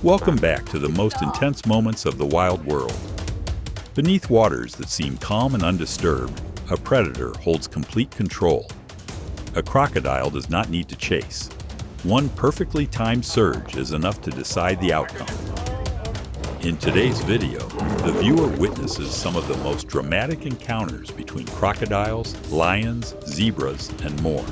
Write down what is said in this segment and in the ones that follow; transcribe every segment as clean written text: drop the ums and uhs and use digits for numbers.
Welcome back to the most intense moments of the wild world. Beneath waters that seem calm and undisturbed, a predator holds complete control. A crocodile does not need to chase. One perfectly timed surge is enough to decide the outcome. In today's video, the viewer witnesses some of the most dramatic encounters between crocodiles, lions, zebras, and more.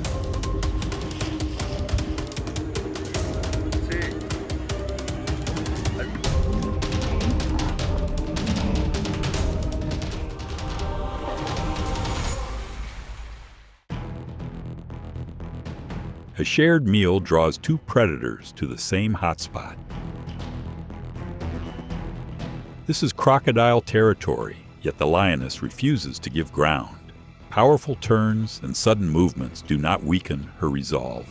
A shared meal draws two predators to the same hotspot. This is crocodile territory, yet the lioness refuses to give ground. Powerful turns and sudden movements do not weaken her resolve.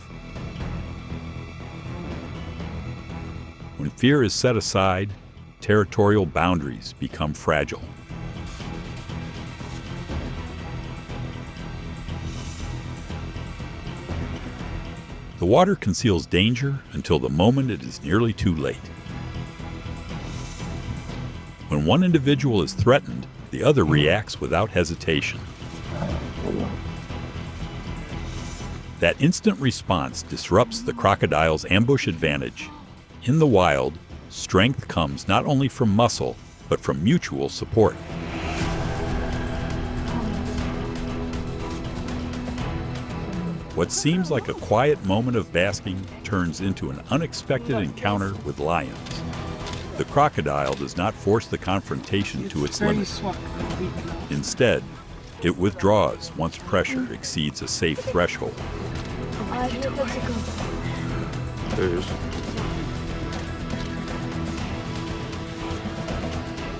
When fear is set aside, territorial boundaries become fragile. The water conceals danger until the moment it is nearly too late. When one individual is threatened, the other reacts without hesitation. That instant response disrupts the crocodile's ambush advantage. In the wild, strength comes not only from muscle, but from mutual support. What seems like a quiet moment of basking turns into an unexpected encounter with lions. The crocodile does not force the confrontation to its limit. Instead, it withdraws once pressure exceeds a safe threshold.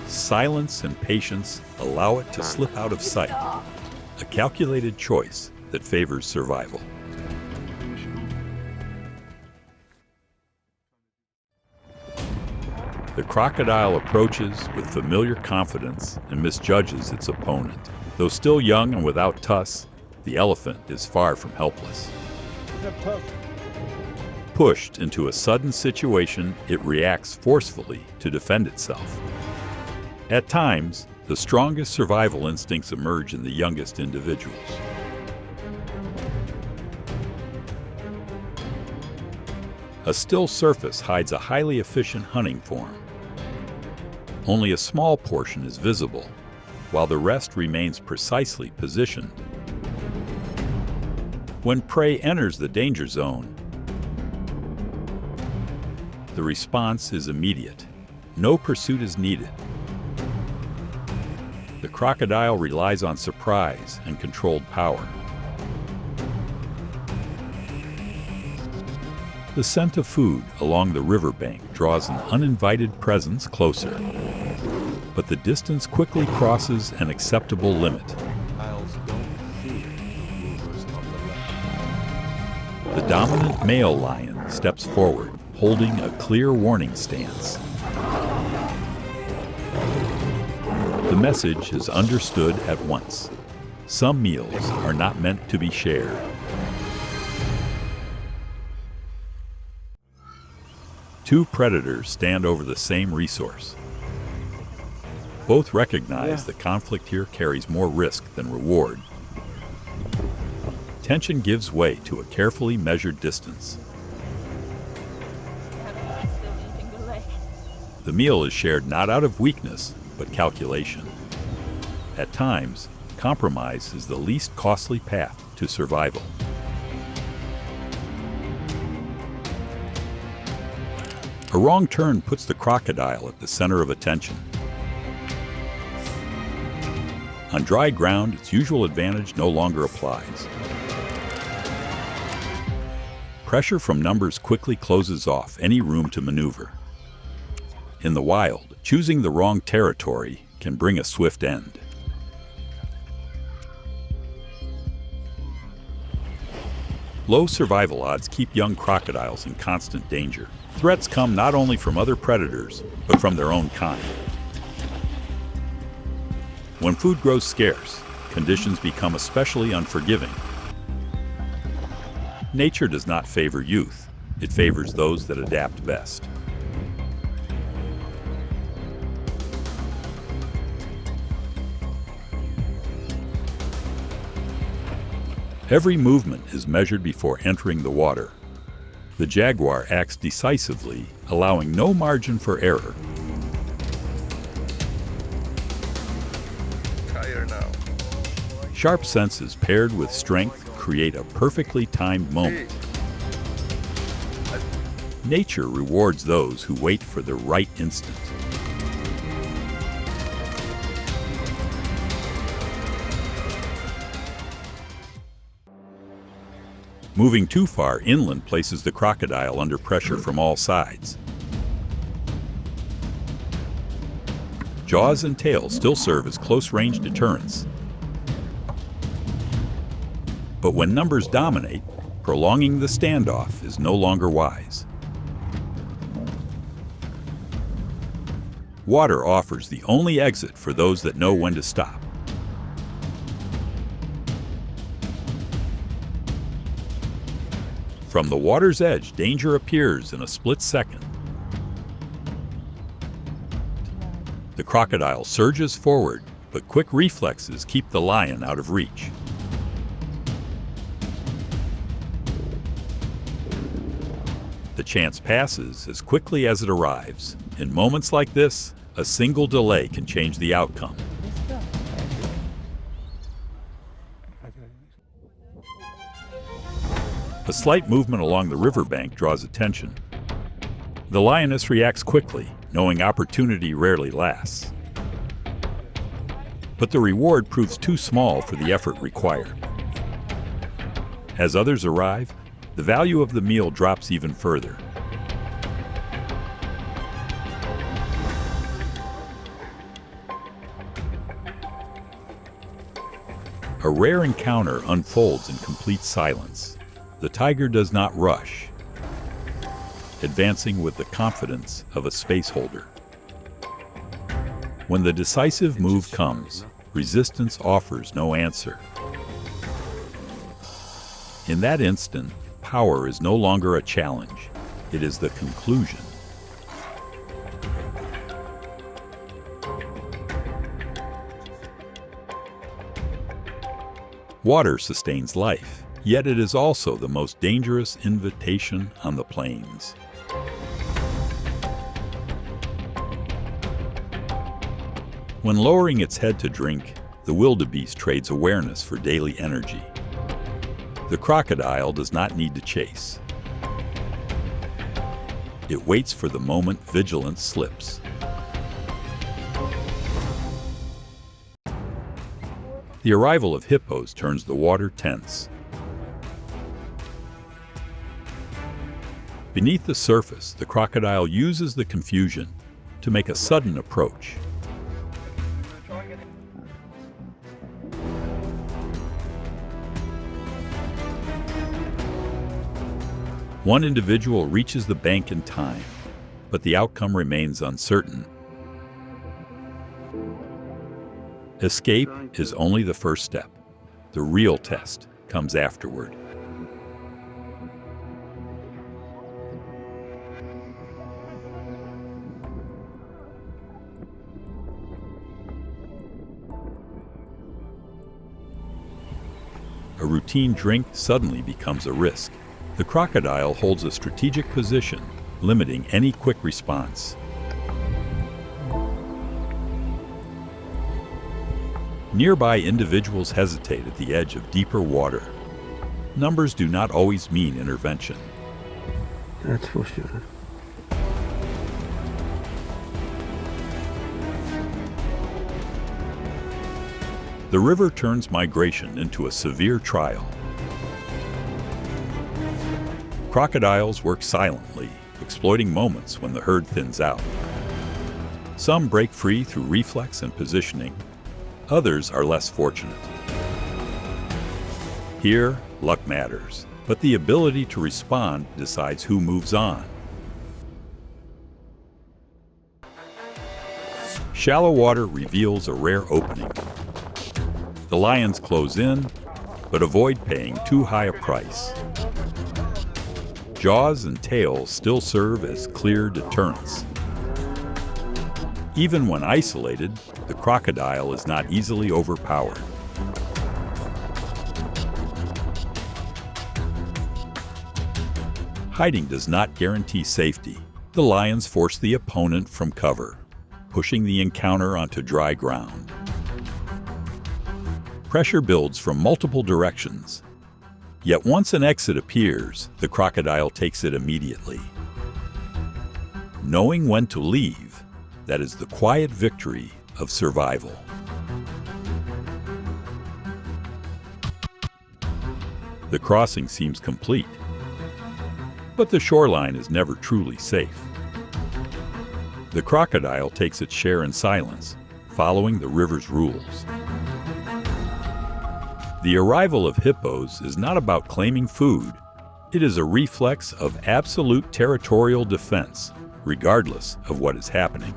Silence and patience allow it to slip out of sight, a calculated choice that favors survival. The crocodile approaches with familiar confidence and misjudges its opponent. Though still young and without tusks, the elephant is far from helpless. Pushed into a sudden situation, it reacts forcefully to defend itself. At times, the strongest survival instincts emerge in the youngest individuals. A still surface hides a highly efficient hunting form. Only a small portion is visible, while the rest remains precisely positioned. When prey enters the danger zone, the response is immediate. No pursuit is needed. The crocodile relies on surprise and controlled power. The scent of food along the riverbank draws an uninvited presence closer, but the distance quickly crosses an acceptable limit. The dominant male lion steps forward, holding a clear warning stance. The message is understood at once. Some meals are not meant to be shared. Two predators stand over the same resource. Both recognize that conflict here carries more risk than reward. Tension gives way to a carefully measured distance. The meal is shared not out of weakness, but calculation. At times, compromise is the least costly path to survival. A wrong turn puts the crocodile at the center of attention. On dry ground, its usual advantage no longer applies. Pressure from numbers quickly closes off any room to maneuver. In the wild, choosing the wrong territory can bring a swift end. Low survival odds keep young crocodiles in constant danger. Threats come not only from other predators, but from their own kind. When food grows scarce, conditions become especially unforgiving. Nature does not favor youth. It favors those that adapt best. Every movement is measured before entering the water. The jaguar acts decisively, allowing no margin for error. Sharp senses paired with strength create a perfectly timed moment. Nature rewards those who wait for the right instant. Moving too far inland places the crocodile under pressure from all sides. Jaws and tail still serve as close-range deterrents. But when numbers dominate, prolonging the standoff is no longer wise. Water offers the only exit for those that know when to stop. From the water's edge, danger appears in a split second. The crocodile surges forward, but quick reflexes keep the lion out of reach. The chance passes as quickly as it arrives. In moments like this, a single delay can change the outcome. A slight movement along the riverbank draws attention. The lioness reacts quickly, knowing opportunity rarely lasts. But the reward proves too small for the effort required. As others arrive, the value of the meal drops even further. A rare encounter unfolds in complete silence. The tiger does not rush, advancing with the confidence of a space holder. When the decisive move comes, resistance offers no answer. In that instant, power is no longer a challenge. It is the conclusion. Water sustains life, yet it is also the most dangerous invitation on the plains. When lowering its head to drink, the wildebeest trades awareness for daily energy. The crocodile does not need to chase. It waits for the moment vigilance slips. The arrival of hippos turns the water tense. Beneath the surface, the crocodile uses the confusion to make a sudden approach. One individual reaches the bank in time, but the outcome remains uncertain. Escape is only the first step. The real test comes afterward. A routine drink suddenly becomes a risk. The crocodile holds a strategic position, limiting any quick response. Nearby individuals hesitate at the edge of deeper water. Numbers do not always mean intervention. That's for sure. The river turns migration into a severe trial. Crocodiles work silently, exploiting moments when the herd thins out. Some break free through reflex and positioning. Others are less fortunate. Here, luck matters, but the ability to respond decides who moves on. Shallow water reveals a rare opening. The lions close in, but avoid paying too high a price. Jaws and tail still serve as clear deterrents. Even when isolated, the crocodile is not easily overpowered. Hiding does not guarantee safety. The lions force the opponent from cover, pushing the encounter onto dry ground. Pressure builds from multiple directions. Yet once an exit appears, the crocodile takes it immediately. Knowing when to leave, that is the quiet victory of survival. The crossing seems complete, but the shoreline is never truly safe. The crocodile takes its share in silence, following the river's rules. The arrival of hippos is not about claiming food. It is a reflex of absolute territorial defense, regardless of what is happening.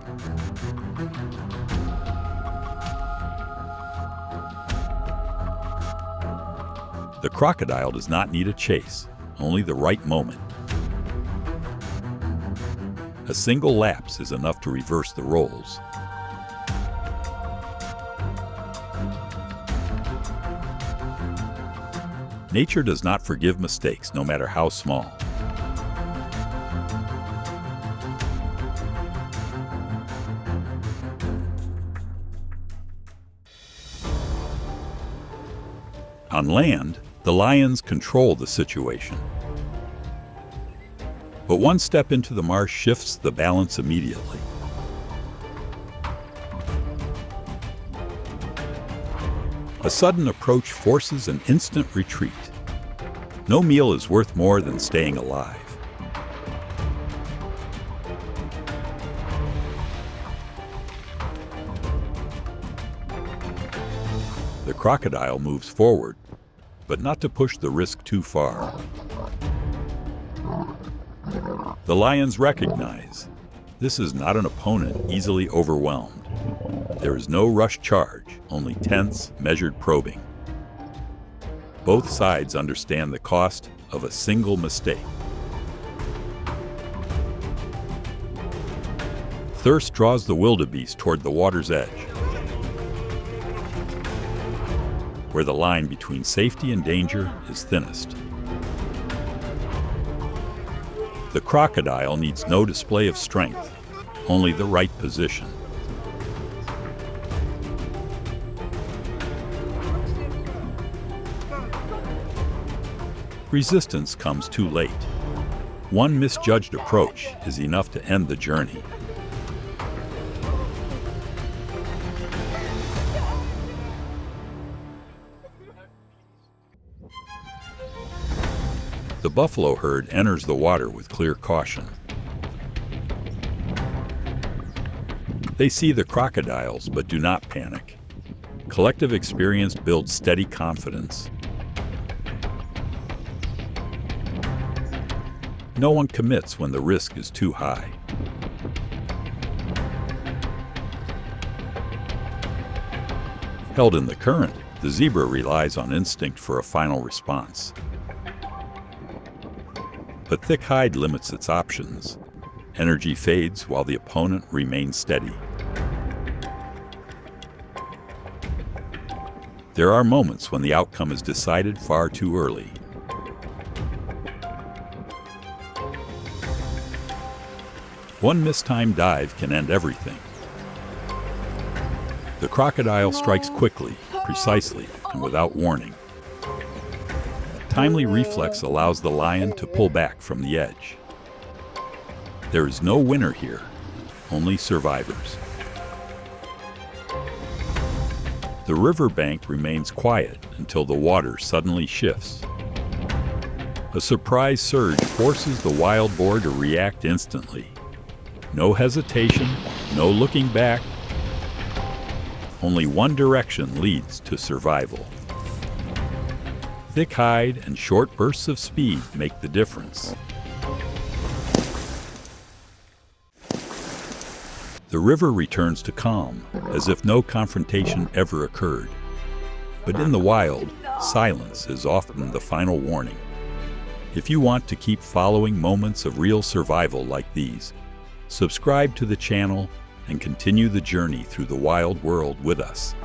The crocodile does not need a chase, only the right moment. A single lapse is enough to reverse the roles. Nature does not forgive mistakes, no matter how small. On land, the lions control the situation. But one step into the marsh shifts the balance immediately. A sudden approach forces an instant retreat. No meal is worth more than staying alive. The crocodile moves forward, but not to push the risk too far. The lions recognize this is not an opponent easily overwhelmed. There is no rush charge, only tense, measured probing. Both sides understand the cost of a single mistake. Thirst draws the wildebeest toward the water's edge, where the line between safety and danger is thinnest. The crocodile needs no display of strength, only the right position. Resistance comes too late. One misjudged approach is enough to end the journey. The buffalo herd enters the water with clear caution. They see the crocodiles but do not panic. Collective experience builds steady confidence. No one commits when the risk is too high. Held in the current, the zebra relies on instinct for a final response. But thick hide limits its options. Energy fades while the opponent remains steady. There are moments when the outcome is decided far too early. One mistimed dive can end everything. The crocodile strikes quickly, precisely, and without warning. Timely reflex allows the lion to pull back from the edge. There is no winner here, only survivors. The riverbank remains quiet until the water suddenly shifts. A surprise surge forces the wild boar to react instantly. No hesitation, no looking back. Only one direction leads to survival. Thick hide and short bursts of speed make the difference. The river returns to calm, as if no confrontation ever occurred. But in the wild, silence is often the final warning. If you want to keep following moments of real survival like these, subscribe to the channel and continue the journey through the wild world with us.